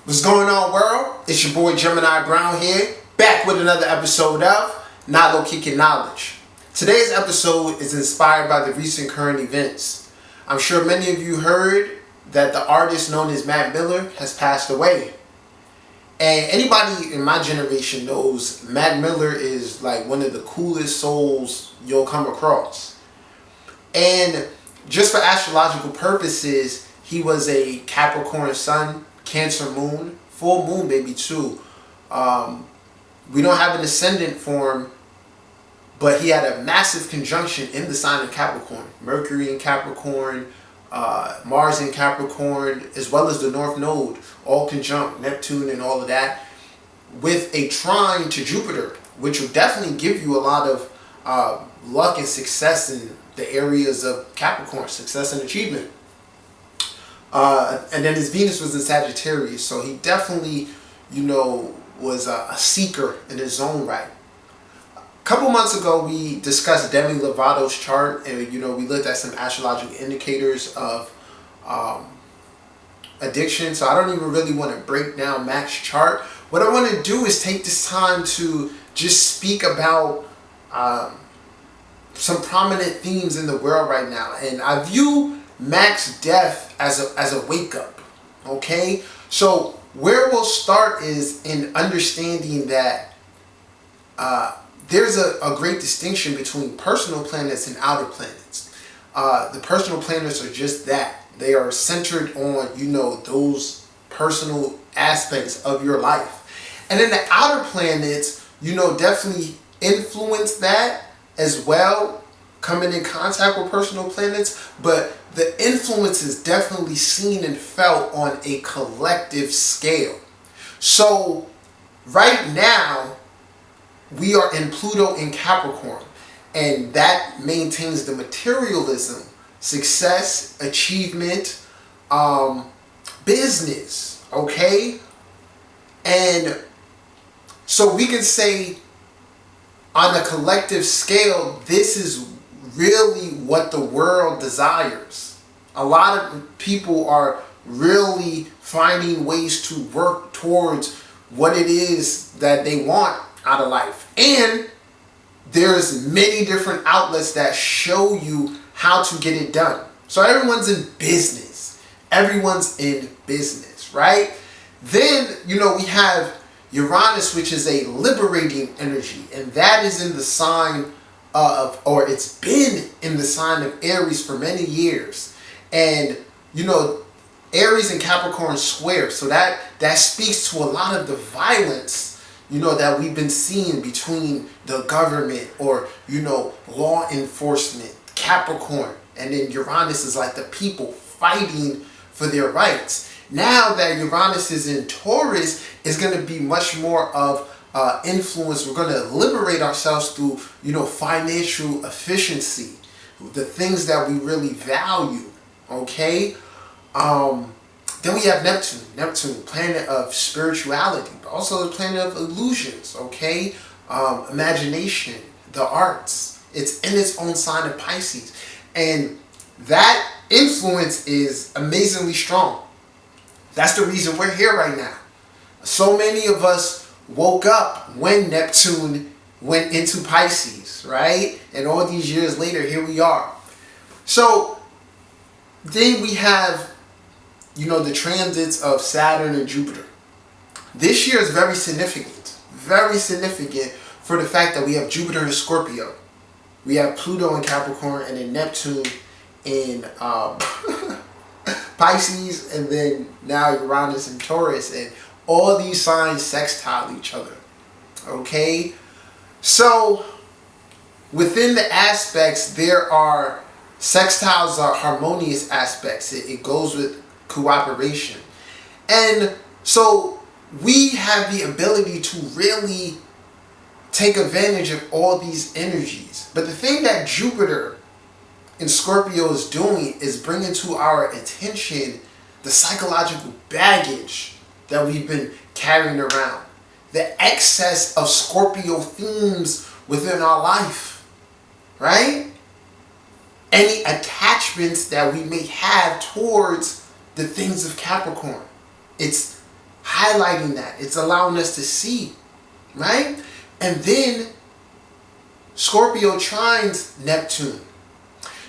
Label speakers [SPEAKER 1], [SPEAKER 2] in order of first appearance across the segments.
[SPEAKER 1] What's going on, world? It's your boy Gemini Brown here, back with another episode of Not Low Kicking Knowledge. Today's episode is inspired by the recent current events. I'm sure many of you heard that the artist known as Mac Miller has passed away. And anybody in my generation knows Mac Miller is like one of the coolest souls you'll come across. And just for astrological purposes, he was a Capricorn sun, Cancer moon, full moon baby too. We don't have an ascendant for him, but he had a massive conjunction in the sign of Capricorn. Mercury in Capricorn, Mars in Capricorn, as well as the North Node, all conjunct Neptune and all of that, with a trine to Jupiter, which will definitely give you a lot of luck and success in the areas of Capricorn, success and achievement. And then his Venus was in Sagittarius, so he definitely, was a seeker in his own right. A couple months ago, we discussed Demi Lovato's chart, and we looked at some astrological indicators of addiction. So I don't even really want to break down Mac's chart. What I want to do is take this time to just speak about some prominent themes in the world right now, and I view Mac's death as a wake up. Okay, so where we'll start is in understanding that there's a great distinction between personal planets and outer planets. The personal planets are just that. They are centered on those personal aspects of your life, and then the outer planets definitely influence that as well, coming in contact with personal planets, but the influence is definitely seen and felt on a collective scale. So right now we are in Pluto in Capricorn, and that maintains the materialism, success, achievement, business, okay? And so we can say on a collective scale, this is really what the world desires. A lot of people are really finding ways to work towards what it is that they want out of life. And there's many different outlets that show you how to get it done. So everyone's in business. Everyone's in business, right? Then, we have Uranus, which is a liberating energy, and that is in the sign or it's been in the sign of Aries for many years. And Aries and Capricorn square, so that speaks to a lot of the violence that we've been seeing between the government or law enforcement, Capricorn, and then Uranus is like the people fighting for their rights. Now that Uranus is in Taurus, it's going to be much more of influence. We're going to liberate ourselves through financial efficiency, the things that we really value. Okay, then we have Neptune, planet of spirituality, but also the planet of illusions. Okay, imagination, the arts. It's in its own sign of Pisces, and that influence is amazingly strong. That's the reason we're here right now. So many of us woke up when Neptune went into Pisces, right? And all these years later, here we are. So then we have, the transits of Saturn and Jupiter. This year is very significant for the fact that we have Jupiter in Scorpio. We have Pluto in Capricorn, and then Neptune in Pisces, and then now Uranus in Taurus, and all these signs sextile each other. Okay? So within the aspects, there are sextiles are harmonious aspects. It goes with cooperation. And so we have the ability to really take advantage of all these energies. But the thing that Jupiter in Scorpio is doing is bringing to our attention the psychological baggage that we've been carrying around, the excess of Scorpio themes within our life, right? Any attachments that we may have towards the things of Capricorn. It's highlighting that. It's allowing us to see, right? And then Scorpio trines Neptune.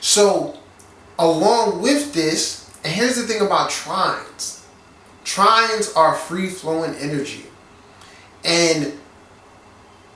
[SPEAKER 1] So along with this, and here's the thing about trines. Trines are free-flowing energy. And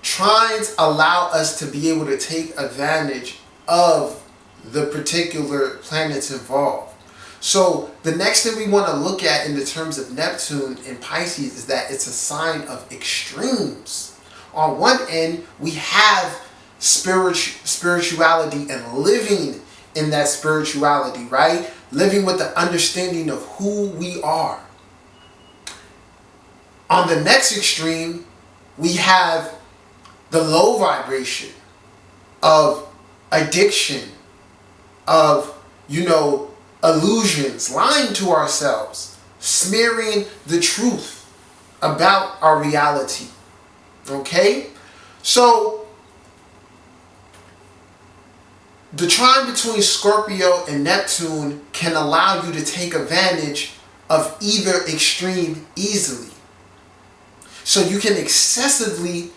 [SPEAKER 1] trines allow us to be able to take advantage of the particular planets involved. So the next thing we want to look at in the terms of Neptune in Pisces is that it's a sign of extremes. On one end, we have spirituality and living in that spirituality, right? Living with the understanding of who we are. On the next extreme, we have the low vibration of addiction, of, illusions, lying to ourselves, smearing the truth about our reality. Okay? So, the trine between Scorpio and Neptune can allow you to take advantage of either extreme easily. So you can excessively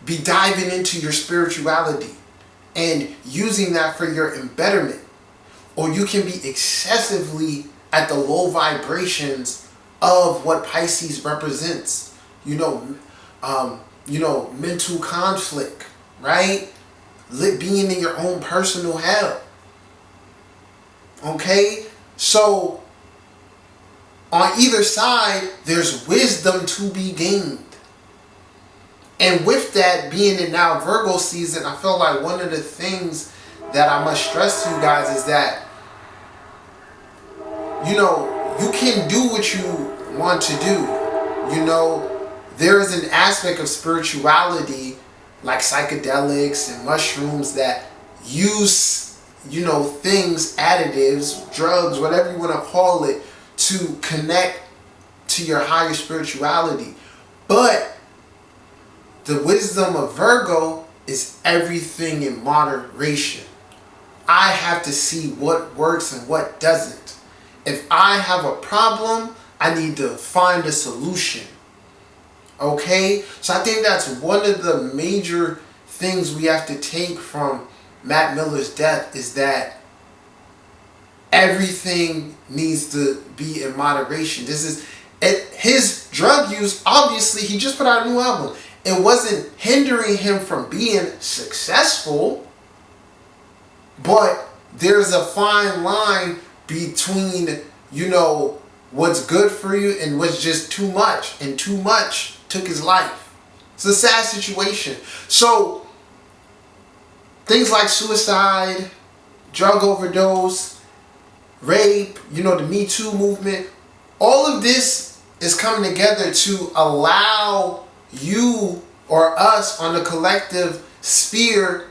[SPEAKER 1] be diving into your spirituality and using that for your embetterment. Or you can be excessively at the low vibrations of what Pisces represents. Mental conflict, right? Being in your own personal hell. Okay? So, on either side, there's wisdom to be gained. And with that being in now Virgo season, I feel like one of the things that I must stress to you guys is that, you can do what you want to do. There is an aspect of spirituality like psychedelics and mushrooms that use, things, additives, drugs, whatever you want to call it, to connect to your higher spirituality. But the wisdom of Virgo is everything in moderation. I have to see what works and what doesn't. If I have a problem, I need to find a solution. Okay? So I think that's one of the major things we have to take from Matt Miller's death is that everything needs to be in moderation. His drug use, obviously, he just put out a new album. It wasn't hindering him from being successful, but there's a fine line between, what's good for you and what's just too much. And too much took his life. It's a sad situation. So, things like suicide, drug overdose, rape, the Me Too movement, all of this is coming together to allow you or us on the collective sphere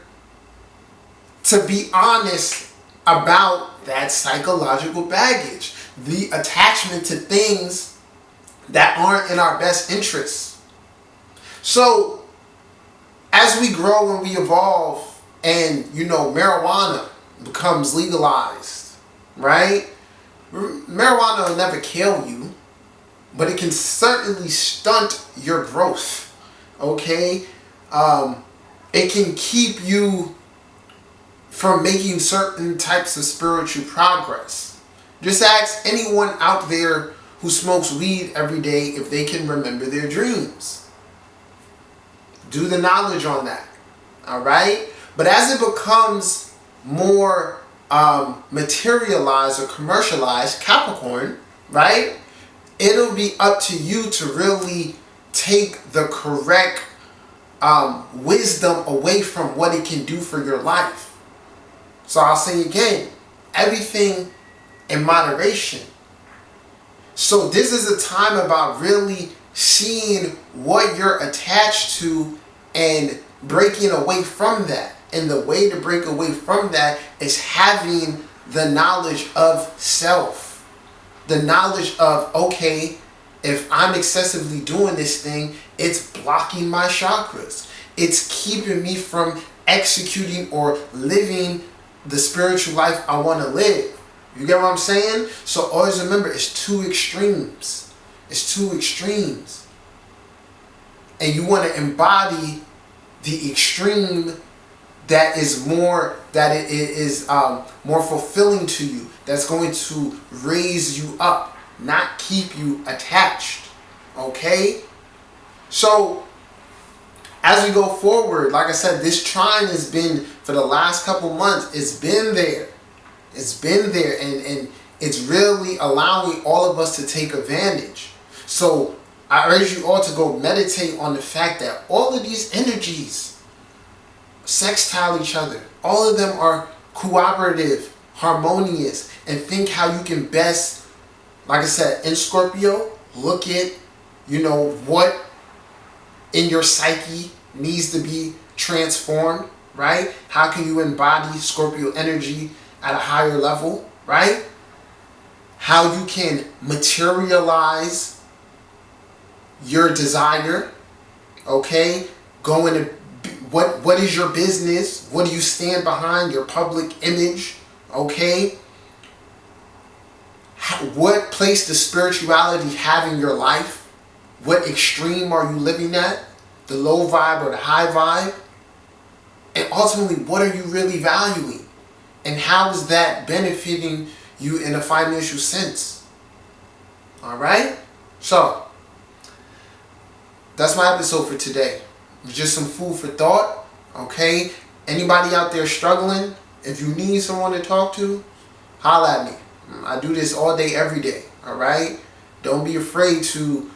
[SPEAKER 1] to be honest about that psychological baggage, the attachment to things that aren't in our best interests. So, as we grow and we evolve and, marijuana becomes legalized, right? Marijuana will never kill you, but it can certainly stunt your growth, okay? It can keep you from making certain types of spiritual progress. Just ask anyone out there who smokes weed every day if they can remember their dreams. Do the knowledge on that, all right? But as it becomes more materialized or commercialized, Capricorn, right? It'll be up to you to really take the correct wisdom away from what it can do for your life. So I'll say again, everything in moderation. So this is a time about really seeing what you're attached to and breaking away from that. And the way to break away from that is having the knowledge of self. The knowledge of, okay, if I'm excessively doing this thing, it's blocking my chakras. It's keeping me from executing or living the spiritual life I want to live. You get what I'm saying? So always remember, it's two extremes. It's two extremes. And you want to embody the extreme that is more, that it is more fulfilling to you, that's going to raise you up, not keep you attached. Okay? So as we go forward, like I said, this trine has been, for the last couple months, it's been there. It's been there, and it's really allowing all of us to take advantage. So I urge you all to go meditate on the fact that all of these energies sextile each other. All of them are cooperative, harmonious, and think how you can best, like I said, in Scorpio, look at, what in your psyche needs to be transformed, right? How can you embody Scorpio energy at a higher level, right? How you can materialize your desire, okay? Go into what is your business? What do you stand behind? Your public image, okay? What place does spirituality have in your life? What extreme are you living at? The low vibe or the high vibe? And ultimately, what are you really valuing? And how is that benefiting you in a financial sense? Alright? So, that's my episode for today. Just some food for thought. Okay? Anybody out there struggling, if you need someone to talk to, holla at me. I do this all day, every day. Alright? Don't be afraid to,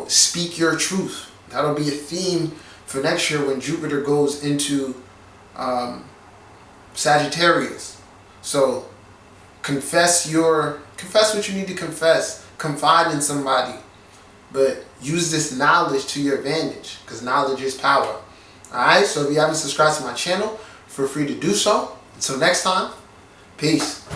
[SPEAKER 1] speak your truth. That'll be a theme for next year when Jupiter goes into Sagittarius. So confess what you need to confess. Confide in somebody. But use this knowledge to your advantage, because knowledge is power. Alright, so if you haven't subscribed to my channel, feel free to do so. Until next time, peace.